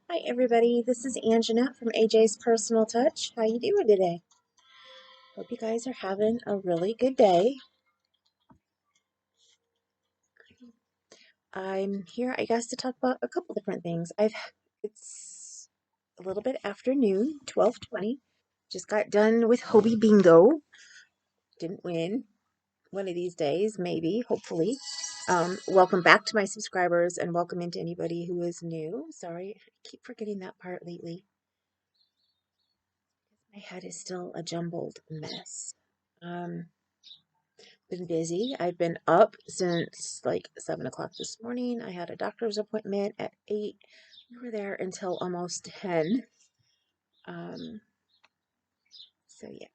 Hi everybody, this is Anjanette from AJ's Personal Touch. How you doing today? Hope you guys are having a really good day. I'm here, I guess, to talk about a couple different things. It's a little bit after noon, 12:20. Just got done with Hobie Bingo. Didn't win. One of these days, maybe, hopefully. Welcome back to my subscribers and welcome into anybody who is new. Sorry, I keep forgetting that part lately. My head is still a jumbled mess. Been busy. I've been up since like 7 o'clock this morning. I had a doctor's appointment at 8. We were there until almost 10. Um, so yeah,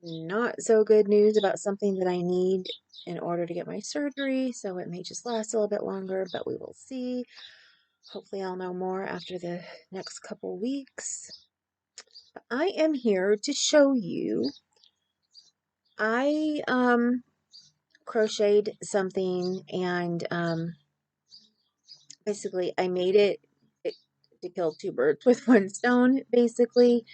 not so good news about something that I need in order to get my surgery. So it may just last a little bit longer, but we will see. Hopefully I'll know more after the next couple weeks. But I am here to show you. I crocheted something and basically I made it to kill two birds with one stone. Basically,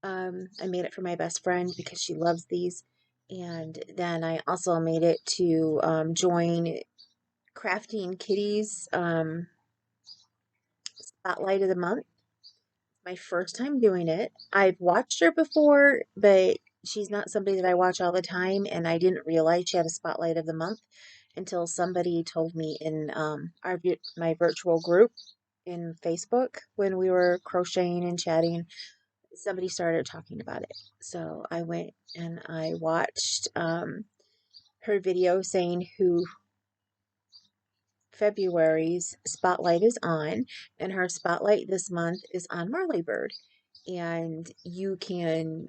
I made it for my best friend because she loves these, and then I also made it to join Crafting Kitty's Spotlight of the Month. My first time doing it. I've watched her before, but she's not somebody that I watch all the time, and I didn't realize she had a Spotlight of the Month until somebody told me in my virtual group in Facebook when we were crocheting and chatting. Somebody started talking about it, so I went and I watched her video saying who February's spotlight is on, and her spotlight this month is on Marley Bird. And you can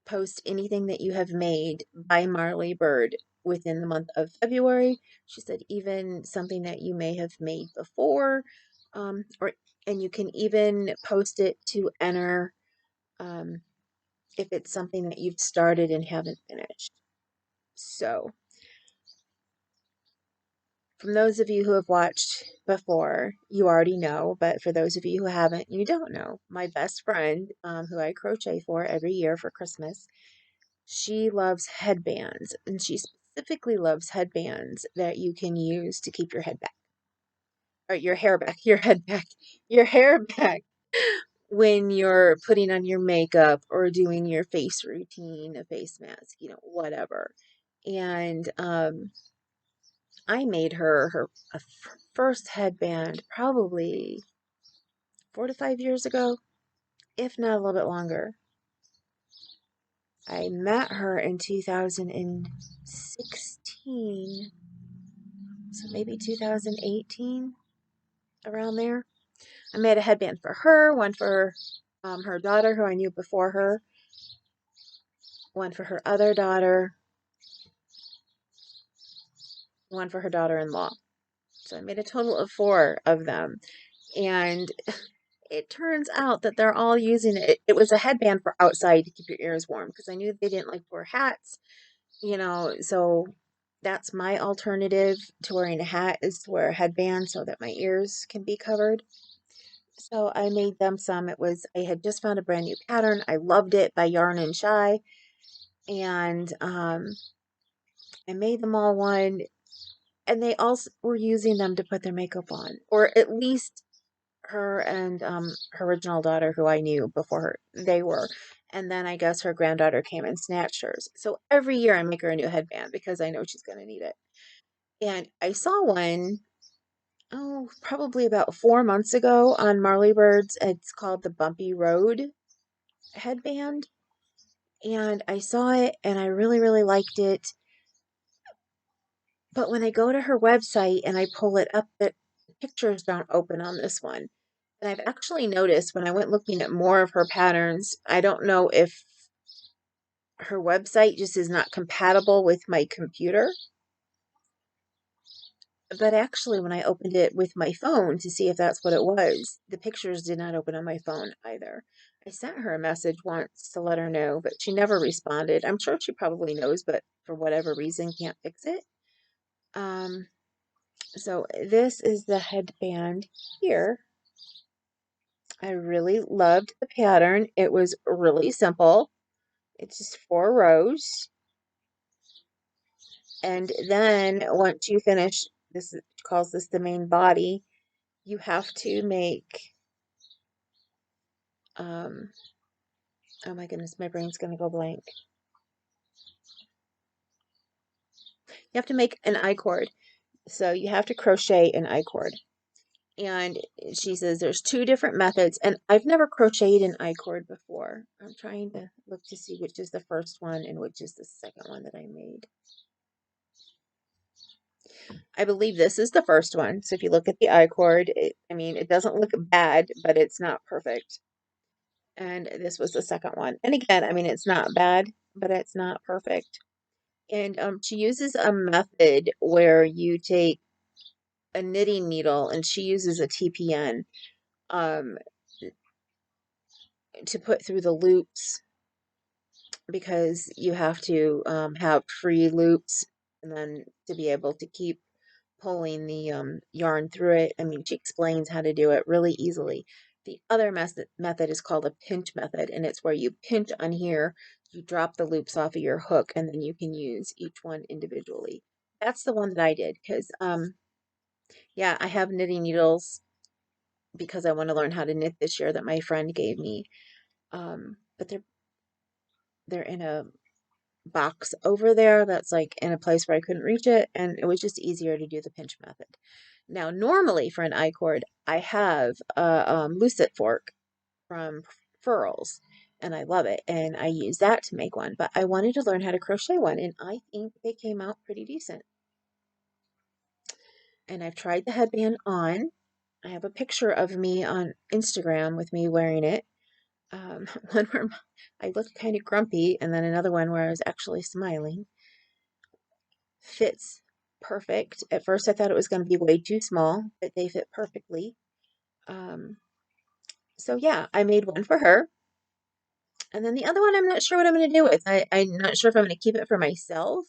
post anything that you have made by Marley Bird within the month of February. She said even something that you may have made before, or and you can even post it to enter um, if it's something that you've started and haven't finished. So, from those of you who have watched before, you already know, but for those of you who haven't, you don't know. My best friend, who I crochet for every year for Christmas, she loves headbands, and she specifically loves headbands that you can use to keep your head back, or your hair back, your head back, your hair back when you're putting on your makeup or doing your face routine, a face mask, whatever. And I made her first headband probably 4 to 5 years ago, if not a little bit longer. I met her in 2016, so maybe 2018, around there. I made a headband for her, one for her daughter, who I knew before her, one for her other daughter, one for her daughter-in-law. So I made a total of 4 of them. And it turns out that they're all using it. It was a headband for outside to keep your ears warm because I knew they didn't like to wear hats, so that's my alternative to wearing a hat, is to wear a headband so that my ears can be covered. So I made them some. I had just found a brand new pattern. I loved it, by Yarn and Shy. And I made them all one, and they all were using them to put their makeup on, or at least her and her original daughter, who I knew before her, they were. And then I guess her granddaughter came and snatched hers. So every year I make her a new headband because I know she's going to need it. And I saw one, probably about 4 months ago on Marley Birds. It's called the Bumpy Road headband. And I saw it and I really, really liked it. But when I go to her website and I pull it up, the pictures don't open on this one. And I've actually noticed when I went looking at more of her patterns, I don't know if her website just is not compatible with my computer. But actually, when I opened it with my phone to see if that's what it was, the pictures did not open on my phone either. I sent her a message once to let her know, but she never responded. I'm sure she probably knows, but for whatever reason can't fix it. Um, So this is the headband here. I really loved the pattern. It was really simple. It's just 4 rows. And then once you finish, this calls this the main body, you have to make, oh my goodness, my brain's going to go blank. You have to make an I-cord. So you have to crochet an I-cord. And she says there's 2 different methods, and I've never crocheted an I-cord before. I'm trying to look to see which is the first one and which is the second one that I made. I believe this is the first one. So if you look at the I-cord, I mean, it doesn't look bad, but it's not perfect. And this was the second one. And again, I mean, it's not bad, but it's not perfect. And she uses a method where you take a knitting needle, and she uses a TPN um, to put through the loops, because you have to have free loops, and then to be able to keep pulling the yarn through it. I mean, she explains how to do it really easily. The other method is called a pinch method, and it's where you pinch on here, you drop the loops off of your hook, and then you can use each one individually. That's the one that I did, because yeah, I have knitting needles because I want to learn how to knit this year that my friend gave me. But they're in a box over there that's like in a place where I couldn't reach it, and it was just easier to do the pinch method. Now, normally for an I-cord, I have a lucite fork from Furls, and I love it, and I use that to make one, but I wanted to learn how to crochet one, and I think they came out pretty decent. And I've tried the headband on. I have a picture of me on Instagram with me wearing it. One where I looked kind of grumpy, and then another one where I was actually smiling. Fits perfect. At first, I thought it was going to be way too small, but they fit perfectly. Um, so yeah, I made one for her. And then the other one, I'm not sure what I'm going to do with. I'm not sure if I'm going to keep it for myself,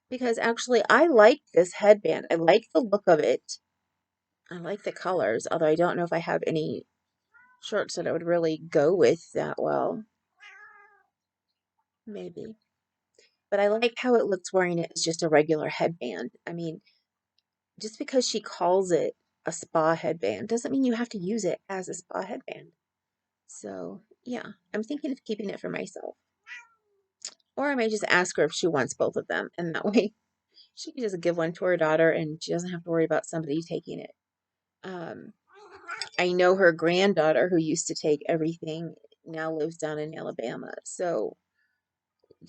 because actually I like this headband. I like the look of it. I like the colors, although I don't know if I have any shorts that I would really go with that well. Maybe. But I like how it looks wearing it as just a regular headband. I mean, just because she calls it a spa headband doesn't mean you have to use it as a spa headband. So, yeah, I'm thinking of keeping it for myself. Or I may just ask her if she wants both of them, and that way she can just give one to her daughter and she doesn't have to worry about somebody taking it. Um, I know her granddaughter, who used to take everything, now lives down in Alabama. So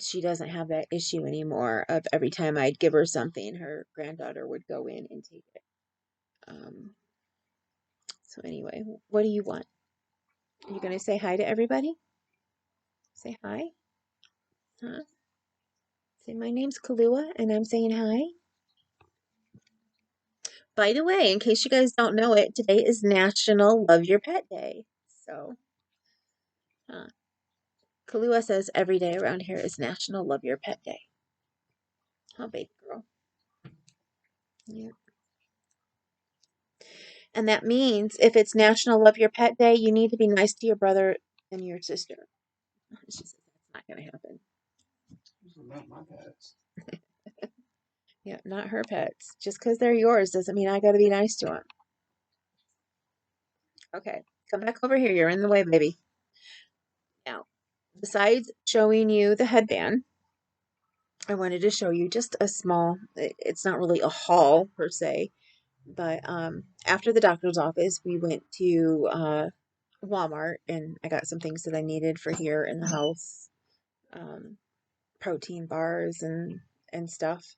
she doesn't have that issue anymore of every time I'd give her something, her granddaughter would go in and take it. Um, so anyway, what do you want? Are you going to say hi to everybody? Say hi. Huh? Say, my name's Kalua, and I'm saying hi. By the way, in case you guys don't know it, today is National Love Your Pet Day. So, huh. Kalua says every day around here is National Love Your Pet Day. Huh, baby girl? Yeah. And that means if it's National Love Your Pet Day, you need to be nice to your brother and your sister. She says that's not going to happen. Not my pets. Yeah, not her pets. Just because they're yours doesn't mean I got to be nice to them. Okay, come back over here. You're in the way, baby. Now, besides showing you the headband, I wanted to show you just a small, it's not really a haul per se, but after the doctor's office, we went to Walmart, and I got some things that I needed for here in the house, um, protein bars and stuff.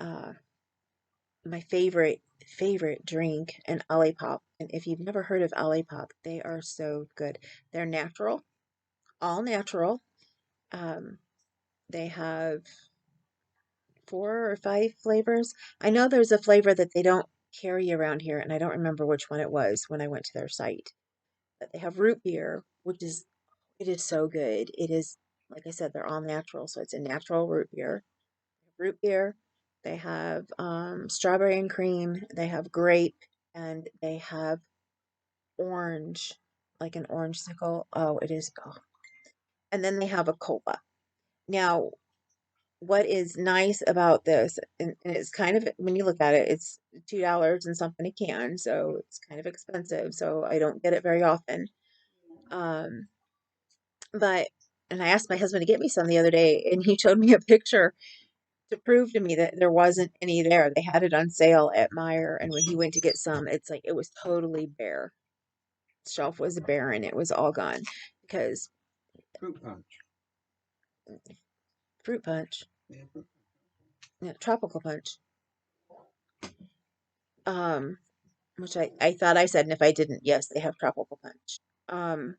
Uh, my favorite drink, an Olipop. And if you've never heard of Olipop, they are so good. They're natural, all natural. Um, they have 4 or 5 flavors. I know there's a flavor that they don't carry around here, and I don't remember which one it was when I went to their site. But they have root beer, which is it is so good. It is, like I said, they're all natural, so it's a natural root beer. Root beer, They have strawberry and cream. They have grape, and they have orange, like an orange sickle. Oh, it is. Oh. And then they have a cola. Now, what is nice about this, and it's kind of, when you look at it, it's $2 and something a can, so it's kind of expensive. So I don't get it very often. Um, but and I asked my husband to get me some the other day, and he showed me a picture to prove to me that there wasn't any there. They had it on sale at Meijer, and when he went to get some, it's like it was totally bare. The shelf was bare, and it was all gone because Fruit punch. fruit punch, Yeah, fruit yeah, tropical punch. Um, which I thought I said, and if I didn't, yes, they have tropical punch. Um,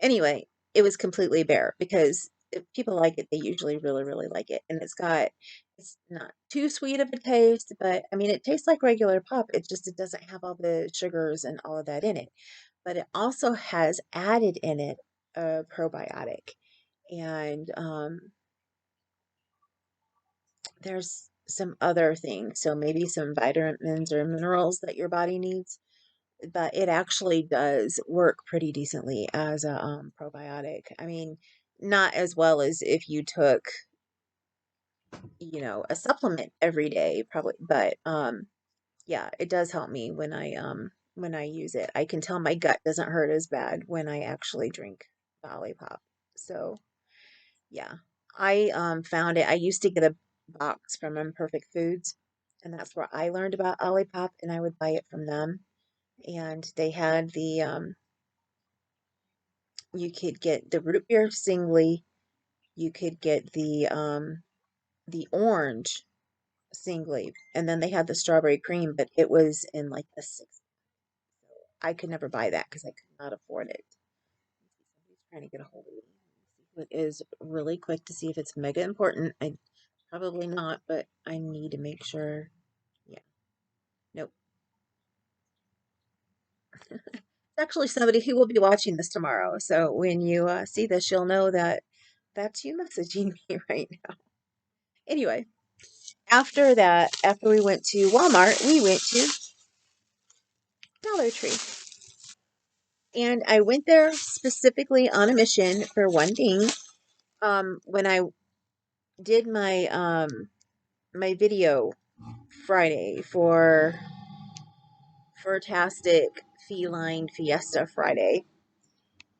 anyway, it was completely bare because if people like it, they usually really, really like it. And it's not too sweet of a taste, but I mean, it tastes like regular pop. It doesn't have all the sugars and all of that in it. But it also has added in it a probiotic. And there's some other things. So maybe some vitamins or minerals that your body needs. But it actually does work pretty decently as a probiotic. I mean, not as well as if you took, a supplement every day, probably, but yeah, it does help me when I use it. I can tell my gut doesn't hurt as bad when I actually drink the Olipop. So, yeah. I found it. I used to get a box from Imperfect Foods, and that's where I learned about Olipop, and I would buy it from them. And they had you could get the root beer singly, you could get the orange singly, and then they had the strawberry cream, but it was in like the six. I could never buy that because I could not afford it. Somebody's trying to get a hold of me. See who it is really quick to see if it's mega important. I probably not, but I need to make sure. Yeah. Nope. It's actually somebody who will be watching this tomorrow. So when you see this, you'll know that that's you messaging me right now. Anyway, after that, after we went to Walmart, we went to Dollar Tree. And I went there specifically on a mission for one thing. When I did my video Friday for Tastic Feline Fiesta Friday,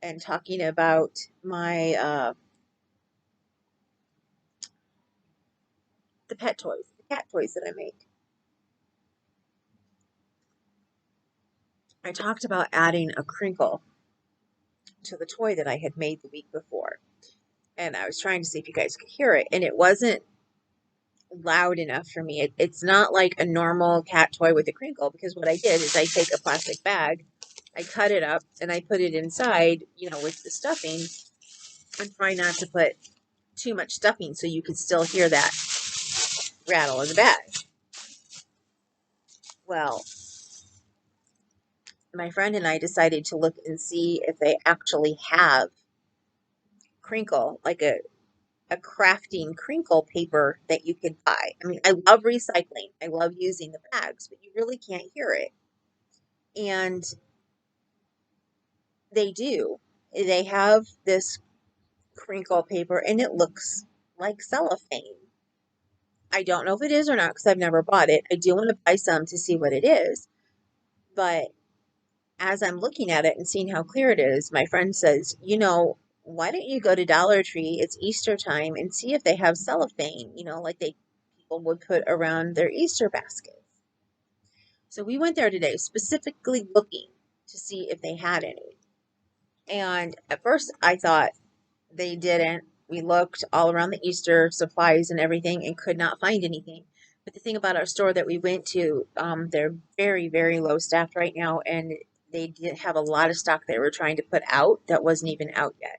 and talking about my the pet toys, the cat toys that I make. I talked about adding a crinkle to the toy that I had made the week before. And I was trying to see if you guys could hear it, and it wasn't loud enough for me. It's not like a normal cat toy with a crinkle, because what I did is I take a plastic bag, I cut it up, and I put it inside, with the stuffing, and try not to put too much stuffing so you could still hear that rattle in the bag. Well, my friend and I decided to look and see if they actually have crinkle, like a crafting crinkle paper that you could buy. I mean, I love recycling. I love using the bags, but you really can't hear it. And they do. They have this crinkle paper and it looks like cellophane. I don't know if it is or not because I've never bought it. I do want to buy some to see what it is. But as I'm looking at it and seeing how clear it is, my friend says, why don't you go to Dollar Tree? It's Easter time and see if they have cellophane, like people would put around their Easter baskets. So we went there today specifically looking to see if they had any. And at first I thought they didn't. We looked all around the Easter supplies and everything and could not find anything. But the thing about our store that we went to, they're very, very low staffed right now, and they did have a lot of stock they were trying to put out that wasn't even out yet.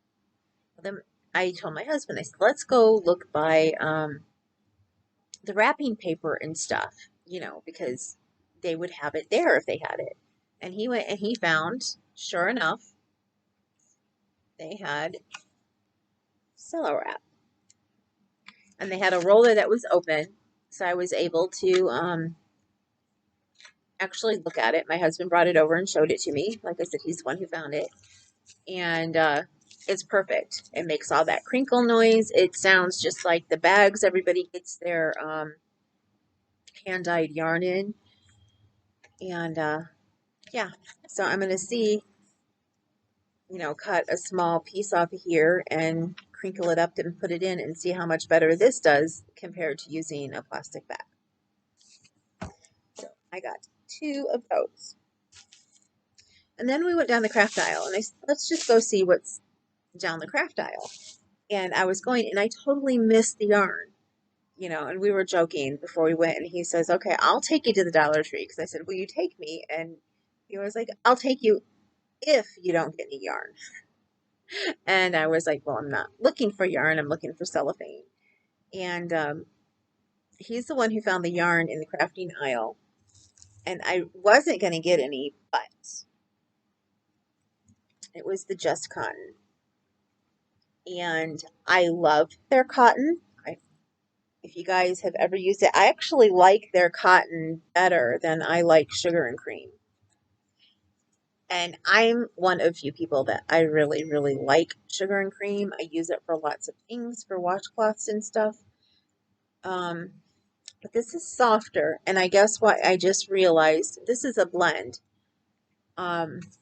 Then I told my husband, I said, let's go look by the wrapping paper and stuff, because they would have it there if they had it. And he went and he found, sure enough, they had cello wrap. and they had a roller that was open, so I was able to actually look at it. My husband brought it over and showed it to me. Like I said, he's the one who found it, and it's perfect. It makes all that crinkle noise. It sounds just like the bags everybody gets their hand-dyed yarn in, and yeah. So I'm gonna see, cut a small piece off of here and crinkle it up and put it in and see how much better this does compared to using a plastic bag. So I got 2 of those. And then we went down the craft aisle and I said, let's just go see what's down the craft aisle. And I was going and I totally missed the yarn, and we were joking before we went. And he says, okay, I'll take you to the Dollar Tree. Because I said, will you take me? And he was like, I'll take you if you don't get any yarn. And I was like, well, I'm not looking for yarn. I'm looking for cellophane. And he's the one who found the yarn in the crafting aisle. And I wasn't going to get any, but it was the Just Cotton. And I love their cotton. If you guys have ever used it, I actually like their cotton better than I like sugar and cream. And I'm one of few people that I really, really like sugar and cream. I use it for lots of things, for washcloths and stuff. Um, but this is softer, and I guess what I just realized, this is a blend,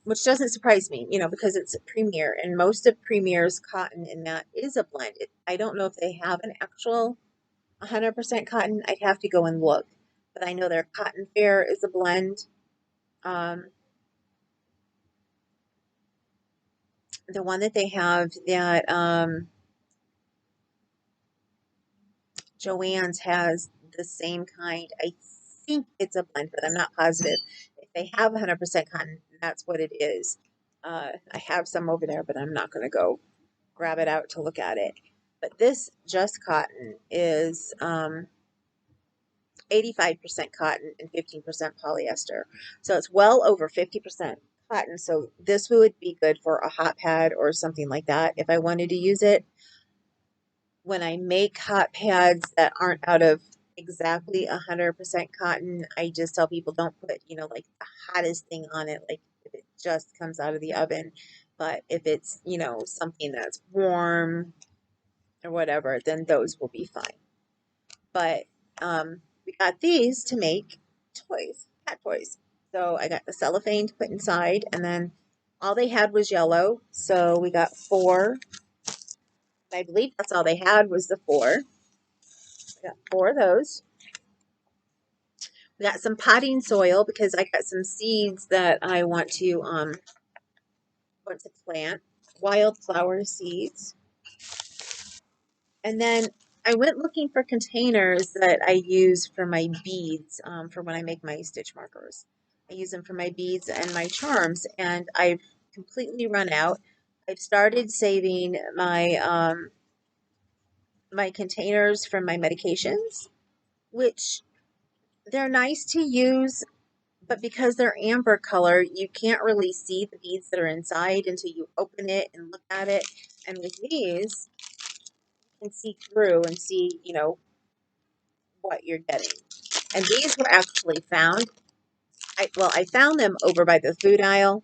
which doesn't surprise me, because it's a Premier, and most of Premier's cotton in that is a blend. I don't know if they have an actual 100% cotton. I'd have to go and look, but I know their Cotton Fair is a blend. Um, the one that they have that Joann's has the same kind. I think it's a blend, but I'm not positive. If they have 100% cotton, that's what it is. I have some over there, but I'm not going to go grab it out to look at it. But this Just Cotton is 85% cotton and 15% polyester. So it's well over 50% cotton. So this would be good for a hot pad or something like that if I wanted to use it. When I make hot pads that aren't out of exactly 100% cotton, I just tell people don't put, like the hottest thing on it, like if it just comes out of the oven. But if it's, something that's warm or whatever, then those will be fine. But we got these to make toys, cat toys. So I got the cellophane to put inside, and then all they had was yellow. So we got 4. I believe that's all they had was the 4. We got 4 of those. We got some potting soil because I got some seeds that I want to plant, wildflower seeds. And then I went looking for containers that I use for my beads, for when I make my stitch markers. I use them for my beads and my charms, and I've completely run out. I've started saving my containers from my medications, which they're nice to use, but because they're amber color, you can't really see the beads that are inside until you open it and look at it. And with these, you can see through and see, what you're getting. And these were actually found. I found them over by the food aisle,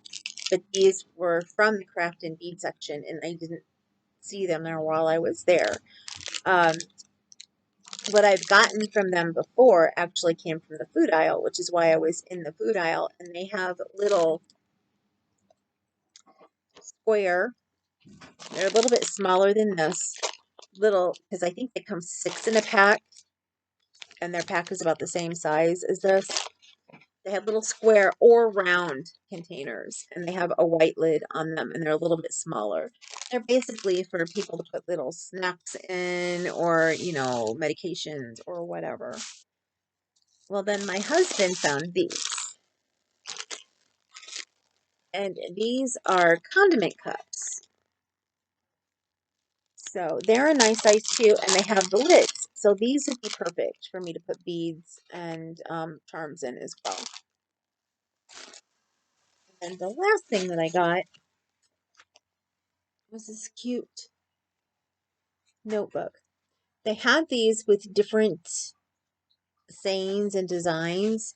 but these were from the craft and bead section, and I didn't see them there while I was there. Um, what I've gotten from them before actually came from the food aisle, which is why I was in the food aisle, and they have little square. They're a little bit smaller than this, because I think they come 6 in a pack, and their pack is about the same size as this. They have little square or round containers, and they have a white lid on them, and they're a little bit smaller. They're basically for people to put little snacks in, or, medications or whatever. Well, then my husband found these, and these are condiment cups. So they're a nice size too, and they have the lids. So these would be perfect for me to put beads and charms in as well. And the last thing that I got was this cute notebook. they had these with different sayings and designs.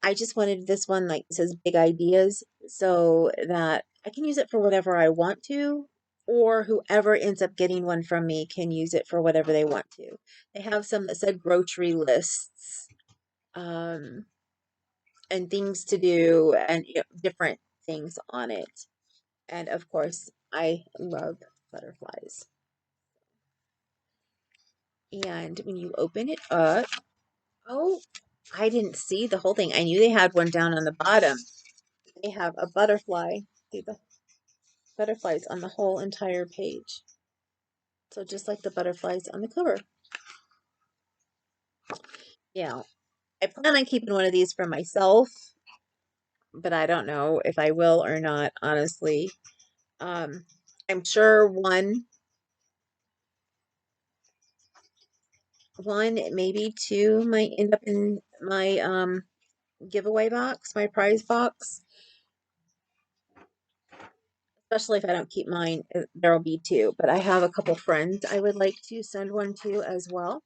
I just wanted this one, like it says big ideas, so that I can use it for whatever I want to, or whoever ends up getting one from me can use it for whatever they want to. They have some that said grocery lists, um, and things to do, and different things on it. And of course, I love butterflies. And when you open it up, oh, I didn't see the whole thing. I knew they had one down on the bottom. They have a butterfly. See the butterflies on the whole entire page. So just like the butterflies on the cover. Yeah. I plan on keeping one of these for myself, but I don't know if I will or not, honestly. Um, I'm sure one, maybe two might end up in my giveaway box, my prize box. Especially if I don't keep mine, there'll be two. But I have a couple friends I would like to send one to as well.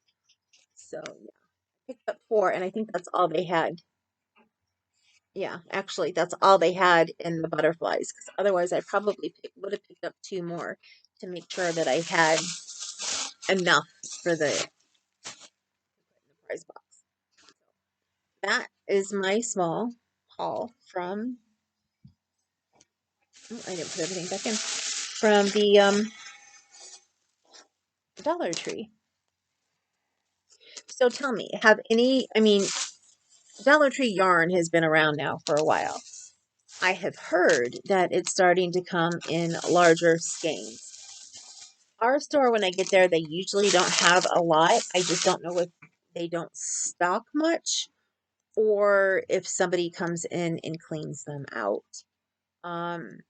So yeah, picked up four, and I think that's all they had. Yeah, actually, that's all they had in the butterflies. Because otherwise, I probably would have picked up two more to make sure that I had enough for the prize box. That is my small haul from. Oh, I didn't put everything back in from the Dollar Tree. So tell me, have any? I mean, Dollar Tree yarn has been around now for a while. I have heard that it's starting to come in larger skeins. Our store, when I get there, they usually don't have a lot. I just don't know if they don't stock much or if somebody comes in and cleans them out. Um,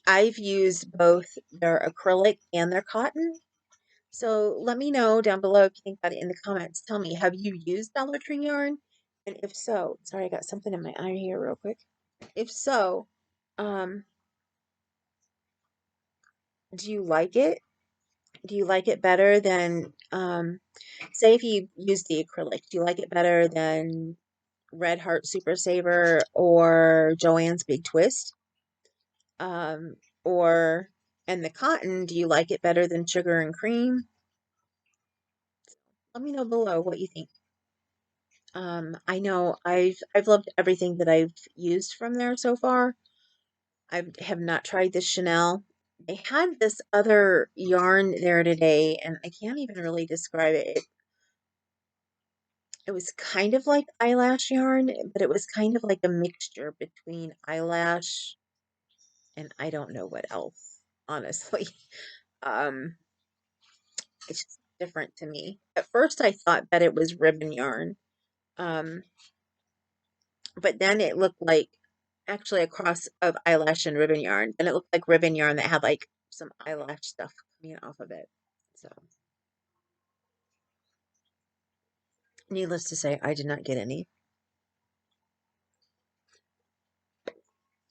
I've used both their acrylic and their cotton. So let me know down below if you think about it in the comments. Tell me, have you used Dollar Tree yarn? And if so, sorry, I got something in my eye here real quick. If so, um, do you like it? Do you like it better than, say if you use the acrylic, do you like it better than Red Heart Super Saver or Joann's Big Twist? Um, or, and the cotton, do you like it better than Sugar and Cream? Let me know below what you think. I know I've loved everything that I've used from there so far. I have not tried the Chanel. They had this other yarn there today, and I can't even really describe it. It was kind of like eyelash yarn, but it was kind of like a mixture between eyelash and I don't know what else, honestly. Um, it's just different to me. At first, I thought that it was ribbon yarn, um, but then it looked like actually a cross of eyelash and ribbon yarn. And it looked like ribbon yarn that had like some eyelash stuff coming off of it. So, needless to say, I did not get any.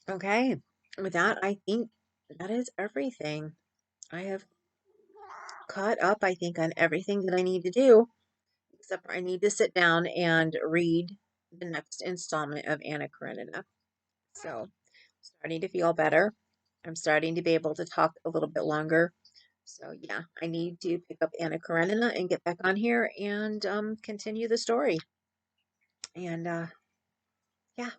Okay, with that, I think that is everything. I have caught up, I think, on everything that I need to do, except for I need to sit down and read the next installment of Anna Karenina. So, I'm starting to feel better. I'm starting to be able to talk a little bit longer. So, yeah, I need to pick up Anna Karenina and get back on here and continue the story. And yeah,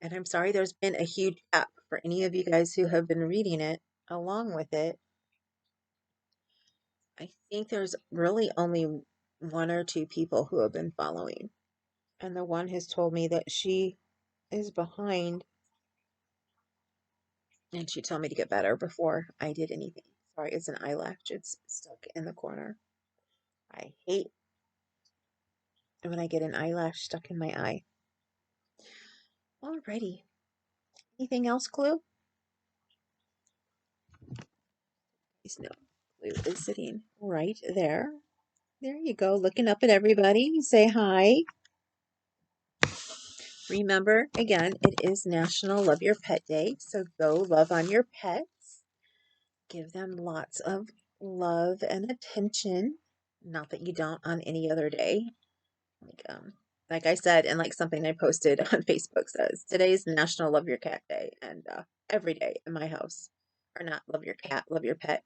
and I'm sorry there's been a huge gap for any of you guys who have been reading it along with it. I think there's really only one or two people who have been following. And the one has told me that she is behind and she told me to get better before I did anything. Sorry, it's an eyelash. It's stuck in the corner. I hate when I get an eyelash stuck in my eye. Alrighty. Anything else, Clue? No. Clue is sitting right there. There you go, looking up at everybody. Say hi. Remember, again, it is National Love Your Pet Day, so go love on your pets. Give them lots of love and attention. Not that you don't on any other day. Like like I said, and like something I posted on Facebook says, today's National Love Your Cat Day, and every day in my house, or not love your cat, love your pet.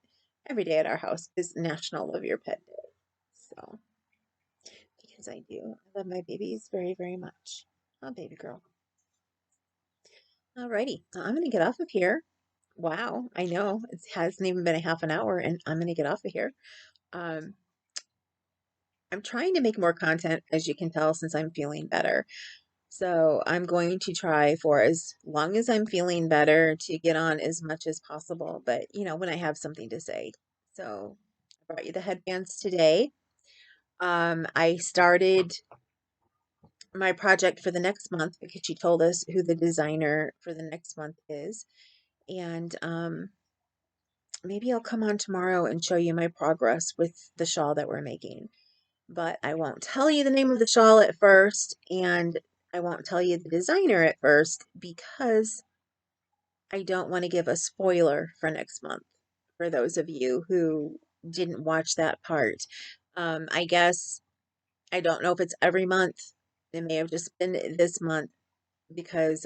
Every day at our house is National Love Your Pet Day. So because I do, I love my babies very, very much. Oh, baby girl. Alrighty, so I'm gonna get off of here. Wow, I know it hasn't even been a half an hour, and I'm gonna get off of here. Um, I'm trying to make more content, as you can tell, since I'm feeling better. So I'm going to try for as long as I'm feeling better to get on as much as possible, but when I have something to say. So I brought you the headbands today. I started my project for the next month because she told us who the designer for the next month is. And maybe I'll come on tomorrow and show you my progress with the shawl that we're making. But I won't tell you the name of the shawl at first, and I won't tell you the designer at first because I don't want to give a spoiler for next month for those of you who didn't watch that part. I guess I don't know if it's every month. It may have just been this month because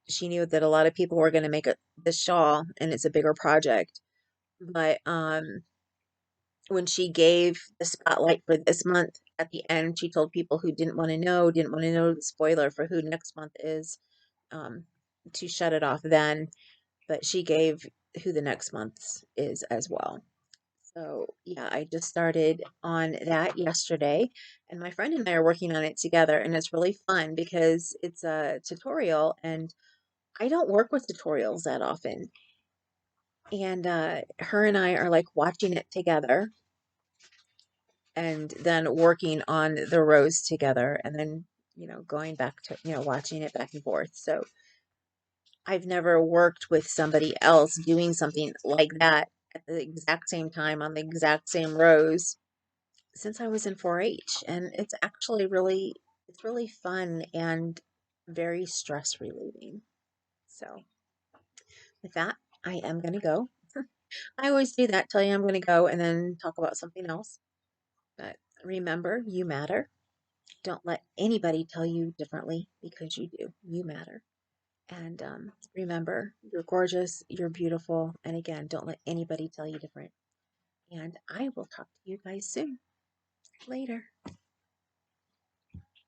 she knew that a lot of people were going to make this shawl and it's a bigger project. But when she gave the spotlight for this month at the end, she told people who didn't want to know the spoiler for who next month is, um, to shut it off then. But she gave who the next month's is as well. So yeah, I just started on that yesterday, and my friend and I are working on it together, and it's really fun because it's a tutorial, and I don't work with tutorials that often. And her and I are like watching it together and then working on the rows together and then, going back to, watching it back and forth. So I've never worked with somebody else doing something like that at the exact same time on the exact same rows since I was in 4-H, and it's really fun and very stress relieving. So with that, I am going to go. I always do that, tell you I'm going to go and then talk about something else. But remember, you matter. Don't let anybody tell you differently because you do. You matter. And remember, you're gorgeous, you're beautiful. And again, don't let anybody tell you different. And I will talk to you guys soon. Later.